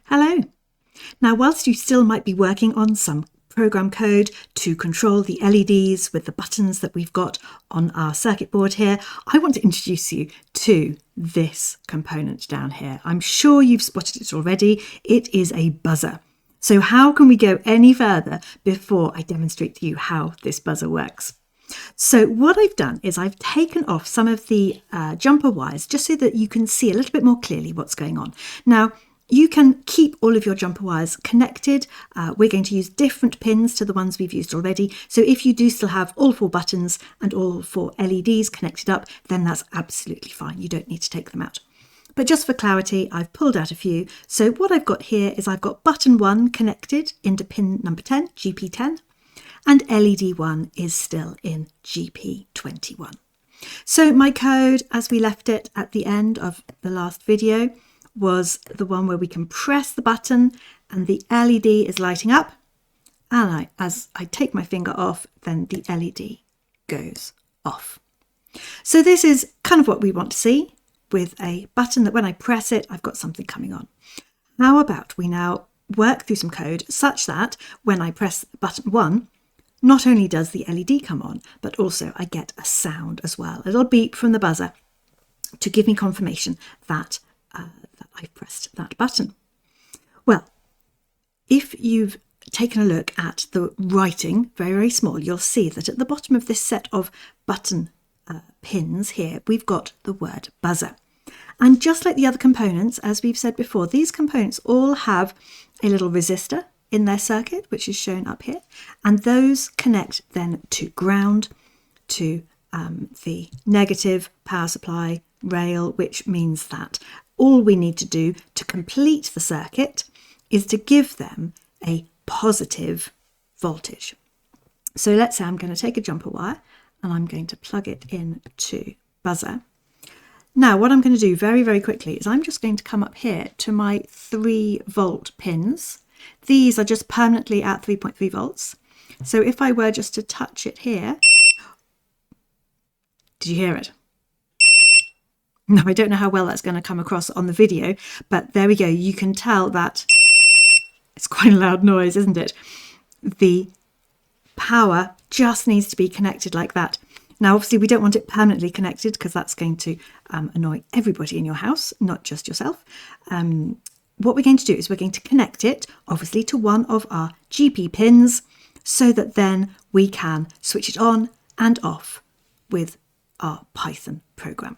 Hello. Now, whilst you still might be working on some program code to control the LEDs with the buttons that we've got on our circuit board here, I want to introduce you to this component down here. I'm sure you've spotted it already. It is a buzzer. So how can we go any further before I demonstrate to you how this buzzer works? So what I've done is I've taken off some of the jumper wires just so that you can see a little bit more clearly what's going on. Now, you can keep all of your jumper wires connected. We're going to use different pins to the ones we've used already. So if you do still have all 4 buttons and all 4 LEDs connected up, then that's absolutely fine. You don't need to take them out. But just for clarity, I've pulled out a few. So what I've got here is I've got button 1 connected into pin number 10, GP10, and LED 1 is still in GP21. So my code, as we left it at the end of the last video, was the one where we can press the button and the LED is lighting up, and as I take my finger off, then the LED goes off. So this is kind of what we want to see with a button that when I press it, I've got something coming on. How about we now work through some code such that when I press button 1, not only does the LED come on, but also I get a sound as well, a little beep from the buzzer to give me confirmation that I've pressed that button. Well, if you've taken a look at the writing, very, very small, you'll see that at the bottom of this set of button pins here, we've got the word buzzer. And just like the other components, as we've said before, these components all have a little resistor in their circuit, which is shown up here. And those connect then to ground, to the negative power supply rail, which means that all we need to do to complete the circuit is to give them a positive voltage. So let's say I'm going to take a jumper wire and I'm going to plug it into buzzer. Now what I'm going to do very, very quickly is I'm just going to come up here to my 3-volt pins. These are just permanently at 3.3 volts. So if I were just to touch it here, did you hear it? No, I don't know how well that's going to come across on the video, but there we go. You can tell that it's quite a loud noise, isn't it? The power just needs to be connected like that. Now, obviously, we don't want it permanently connected because that's going to annoy everybody in your house, not just yourself. What we're going to do is we're going to connect it, obviously, to one of our GP pins so that then we can switch it on and off with our Python program.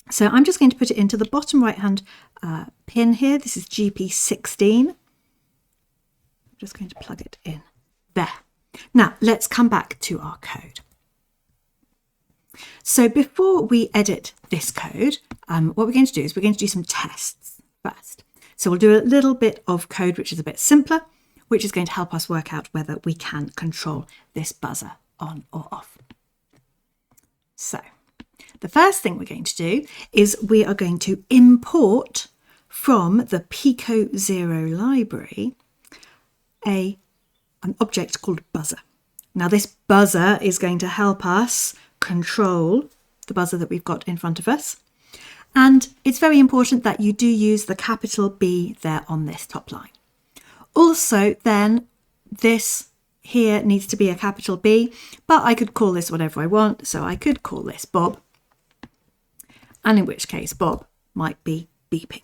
So I'm just going to put it into the bottom right-hand pin here. This is GP16. I'm just going to plug it in there. Now, let's come back to our code. So before we edit this code, what we're going to do is we're going to do some tests first. So we'll do a little bit of code which is a bit simpler, which is going to help us work out whether we can control this buzzer on or off. So the first thing we're going to do is we are going to import from the Pico 0 library an object called buzzer. Now this buzzer is going to help us control the buzzer that we've got in front of us. And it's very important that you do use the capital B there on this top line. Also then this here needs to be a capital B, but I could call this whatever I want. So I could call this Bob. And in which case Bob might be beeping.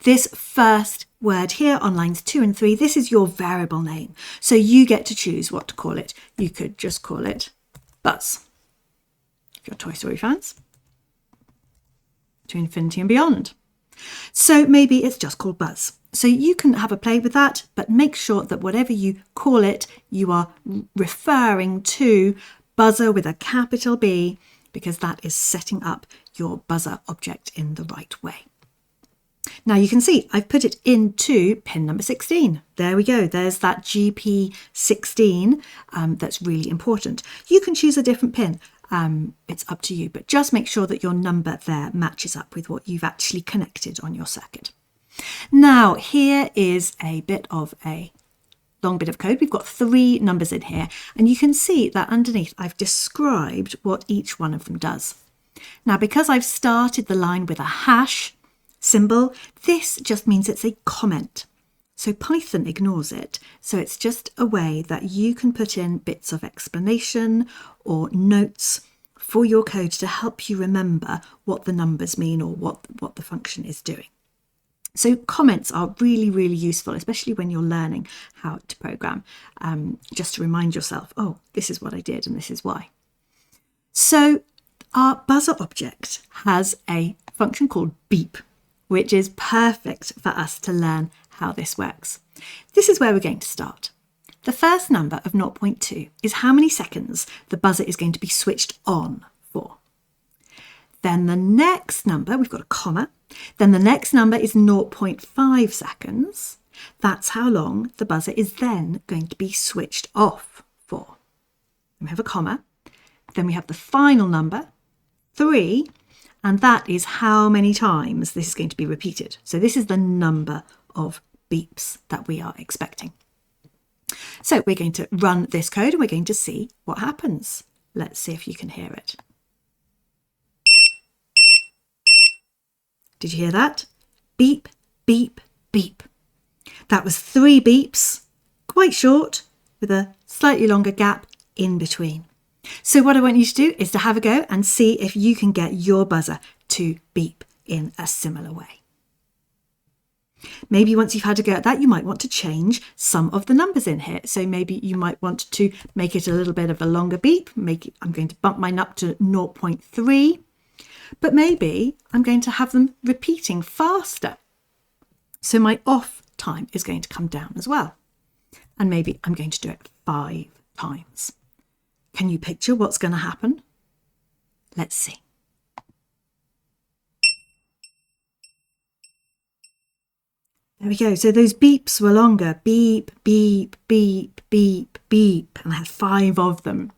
This first word here on lines 2 and 3, this is your variable name. So you get to choose what to call it. You could just call it Buzz, if you're Toy Story fans, to infinity and beyond. So maybe it's just called Buzz. So you can have a play with that, but make sure that whatever you call it, you are referring to buzzer with a capital B, because that is setting up your buzzer object in the right way. Now you can see I've put it into pin number 16. There we go. There's that GP16 that's really important. You can choose a different pin. It's up to you, but just make sure that your number there matches up with what you've actually connected on your circuit. Now here is a bit of a long bit of code. We've got 3 numbers in here, and you can see that underneath I've described what each one of them does. Now, because I've started the line with a hash symbol, this just means it's a comment. So Python ignores it. So it's just a way that you can put in bits of explanation or notes for your code to help you remember what the numbers mean or what the function is doing. So comments are really, really useful, especially when you're learning how to program, just to remind yourself, oh, this is what I did and this is why. So our buzzer object has a function called beep, which is perfect for us to learn how this works. This is where we're going to start. The first number of 0.2 is how many seconds the buzzer is going to be switched on for. Then the next number, we've got a comma, then the next number is 0.5 seconds. That's how long the buzzer is then going to be switched off for. We have a comma, then we have the final number, 3, and that is how many times this is going to be repeated. So this is the number of beeps that we are expecting. So we're going to run this code and we're going to see what happens. Let's see if you can hear it. Did you hear that? Beep, beep, beep. That was 3 beeps, quite short, with a slightly longer gap in between. So what I want you to do is to have a go and see if you can get your buzzer to beep in a similar way. Maybe once you've had a go at that, you might want to change some of the numbers in here. So maybe you might want to make it a little bit of a longer beep. I'm going to bump mine up to 0.3, but maybe I'm going to have them repeating faster. So my off time is going to come down as well. And maybe I'm going to do it 5 times. Can you picture what's going to happen? Let's see. There we go. So those beeps were longer. Beep, beep, beep, beep, beep. And I had 5 of them.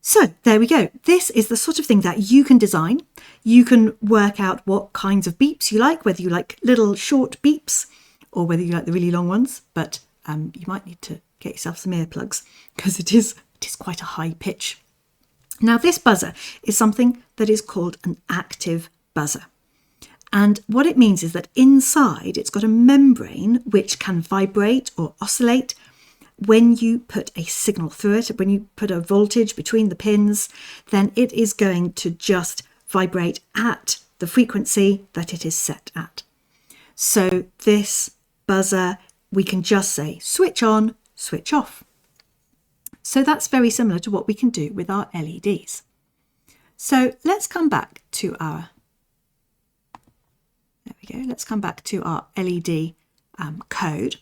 So there we go. This is the sort of thing that you can design. You can work out what kinds of beeps you like, whether you like little short beeps or whether you like the really long ones. But you might need to get yourself some earplugs because it is quite a high pitch. Now this buzzer is something that is called an active buzzer. And what it means is that inside it's got a membrane which can vibrate or oscillate when you put a signal through it. When you put a voltage between the pins, then it is going to just vibrate at the frequency that it is set at. So this buzzer, we can just say switch on, switch off. So that's very similar to what we can do with our LEDs. So let's come back to our Let's come back to our LED code.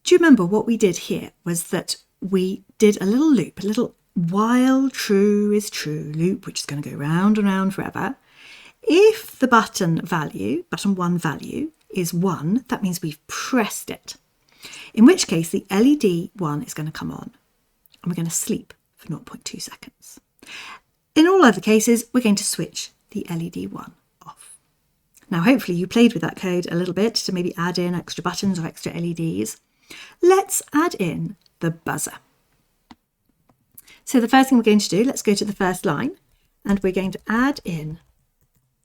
Do you remember what we did here was that we did a little loop, a little while true is true loop, which is going to go round and round forever. If the button 1 value is 1, that means we've pressed it. In which case the LED 1 is going to come on and we're going to sleep for 0.2 seconds. In all other cases, we're going to switch the LED 1 off. Now, hopefully you played with that code a little bit to maybe add in extra buttons or extra LEDs. Let's add in the buzzer. So the first thing we're going to do, let's go to the first line and we're going to add in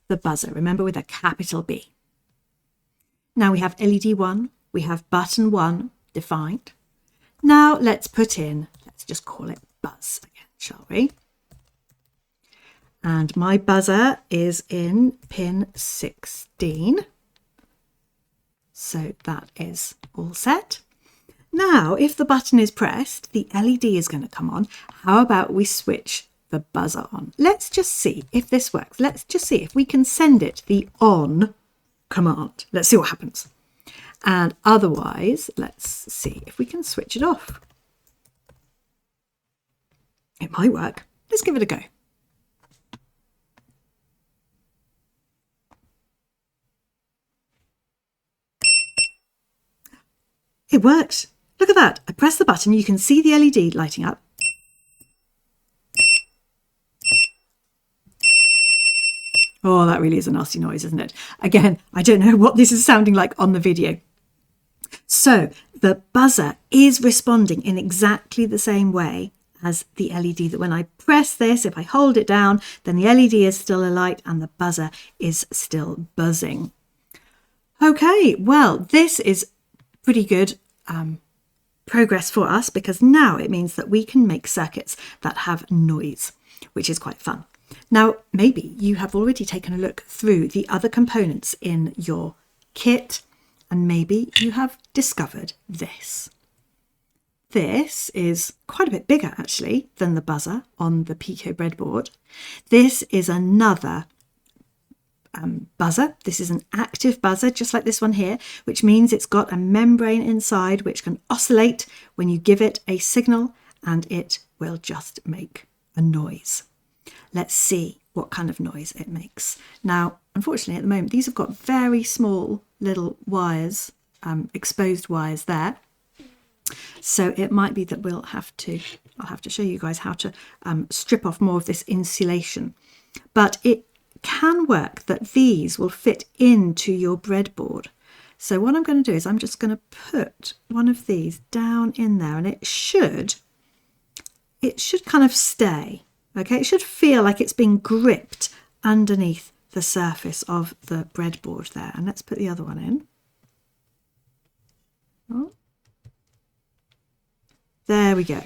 the buzzer. Remember, with a capital B. Now we have LED 1, we have button 1 defined. Now let's just call it buzz again, shall we? And my buzzer is in pin 16. So that is all set. Now, if the button is pressed, the LED is going to come on. How about we switch the buzzer on? Let's just see if this works. Let's just see if we can send it the on command. Let's see what happens. And otherwise, let's see if we can switch it off. It might work. Let's give it a go. It worked. Look at that. I press the button. You can see the LED lighting up. Oh, that really is a nasty noise, isn't it? Again, I don't know what this is sounding like on the video. So the buzzer is responding in exactly the same way as the LED, that when I press this, if I hold it down, then the LED is still alight and the buzzer is still buzzing. Okay, well, this is pretty good progress for us, because now it means that we can make circuits that have noise, which is quite fun. Now, maybe you have already taken a look through the other components in your kit, and maybe you have discovered this. This is quite a bit bigger actually than the buzzer on the Pico breadboard. This is another buzzer. This is an active buzzer, just like this one here, which means it's got a membrane inside which can oscillate when you give it a signal, and it will just make a noise. Let's see what kind of noise it makes. Now, unfortunately, at the moment, these have got very small little wires, exposed wires there. So it might be that I'll have to show you guys how to strip off more of this insulation. But it can work that these will fit into your breadboard. So what I'm going to do is I'm just going to put one of these down in there, and it should kind of stay. Okay, it should feel like it's being gripped underneath the surface of the breadboard there. And let's put the other one in. Oh. There we go.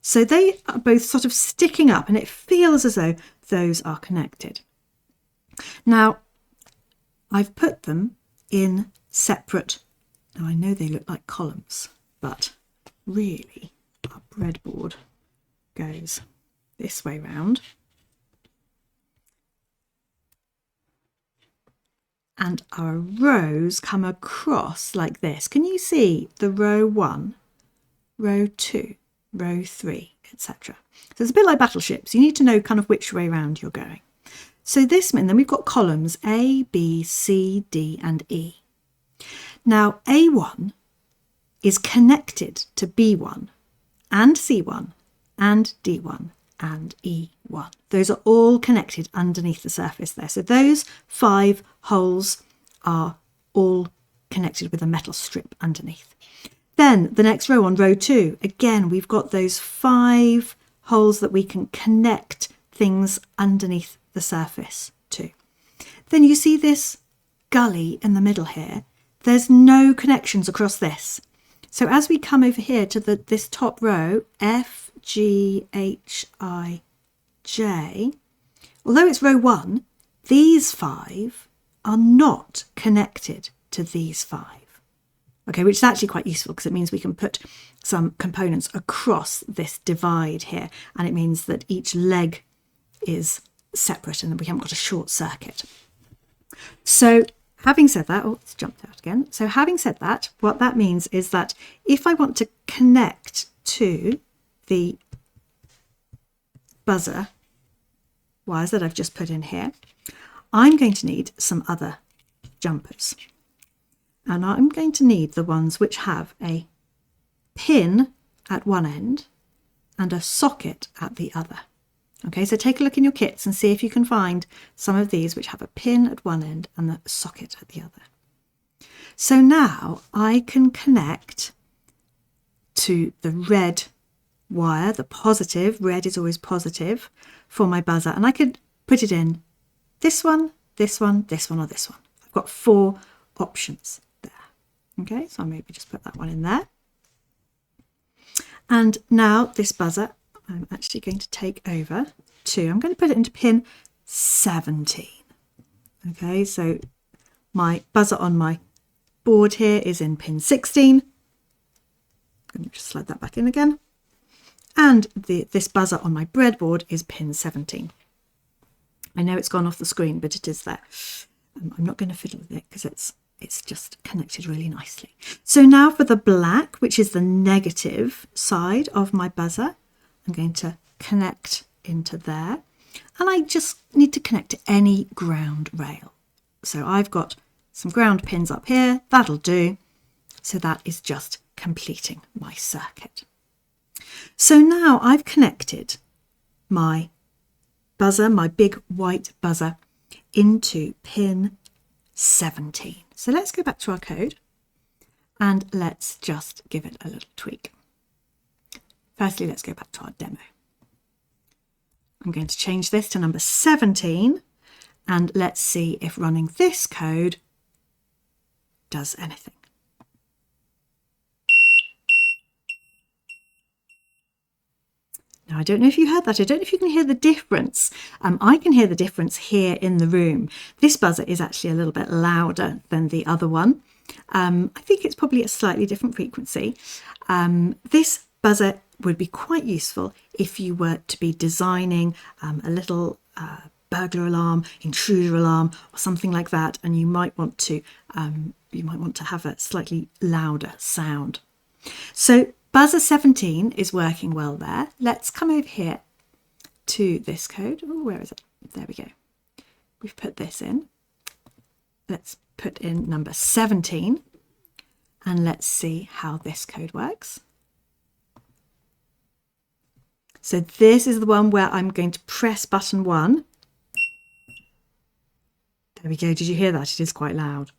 So they are both sort of sticking up, and it feels as though those are connected. Now, I've put them in separate. Now, I know they look like columns, but really our breadboard goes this way round. And our rows come across like this. Can you see the row 1, row 2, row 3, etc.? So it's a bit like battleships. You need to know kind of which way round you're going. So this means then we've got columns A, B, C, D and E. Now A1 is connected to B1 and C1 and D1 and E1. Those are all connected underneath the surface there. So those 5 holes are all connected with a metal strip underneath. Then the next row, on row 2, again, we've got those 5 holes that we can connect things underneath the surface to. Then you see this gully in the middle here. There's no connections across this. So as we come over here to this top row, F, G, H, I, J, although it's row 1, these 5 are not connected to these 5. Okay, which is actually quite useful because it means we can put some components across this divide here, and it means that each leg is separate and we haven't got a short circuit. So having said that, oh, it's jumped out again. So having said that, what that means is that if I want to connect to the buzzer wires that I've just put in here, I'm going to need some other jumpers. And I'm going to need the ones which have a pin at one end and a socket at the other. Okay, so take a look in your kits and see if you can find some of these which have a pin at one end and a socket at the other. So now I can connect to the red wire, the positive, red is always positive, for my buzzer, and I could put it in this one, this one, this one, or this one. I've got 4 options there. Okay, so I'll maybe just put that one in there. And now this buzzer, I'm actually going to take over to, I'm going to put it into pin 17. Okay, so my buzzer on my board here is in pin 16. I'm going to just slide that back in again. And this buzzer on my breadboard is pin 17. I know it's gone off the screen, but it is there. I'm not going to fiddle with it because it's just connected really nicely. So now for the black, which is the negative side of my buzzer, I'm going to connect into there. And I just need to connect to any ground rail. So I've got some ground pins up here, that'll do. So that is just completing my circuit. So now I've connected my buzzer, my big white buzzer, into pin 17. So let's go back to our code and let's just give it a little tweak. Firstly, let's go back to our demo. I'm going to change this to number 17 and let's see if running this code does anything. Now, I don't know if you heard that. I don't know if you can hear the difference. I can hear the difference here in the room. This buzzer is actually a little bit louder than the other one. I think it's probably a slightly different frequency. This buzzer would be quite useful if you were to be designing a little burglar alarm, intruder alarm, or something like that, and you might want to have a slightly louder sound. So buzzer 17 is working well there. Let's come over here to this code. Oh, where is it? There we go. We've put this in. Let's put in number 17 and let's see how this code works. So this is the one where I'm going to press button 1. There we go. Did you hear that? It is quite loud.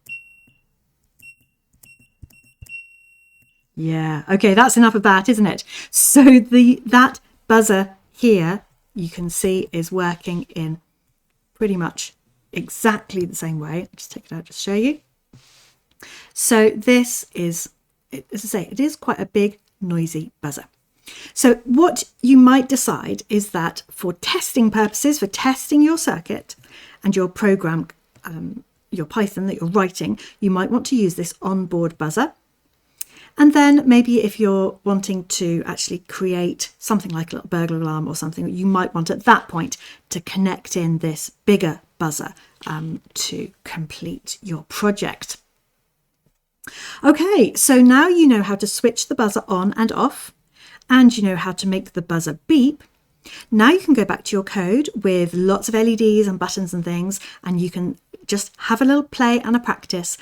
Yeah, okay, that's enough of that, isn't it? So that buzzer here, you can see, is working in pretty much exactly the same way. I'll just take it out to show you. So this is, as I say, it is quite a big, noisy buzzer. So what you might decide is that for testing purposes, for testing your circuit and your program, your Python that you're writing, you might want to use this onboard buzzer. And then maybe if you're wanting to actually create something like a little burglar alarm or something, you might want at that point to connect in this bigger buzzer to complete your project. Okay, so now you know how to switch the buzzer on and off, and you know how to make the buzzer beep. Now you can go back to your code with lots of LEDs and buttons and things, and you can just have a little play and a practice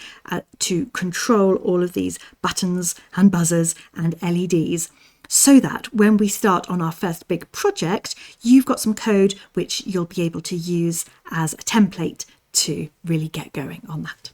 to control all of these buttons and buzzers and LEDs, so that when we start on our first big project, you've got some code which you'll be able to use as a template to really get going on that.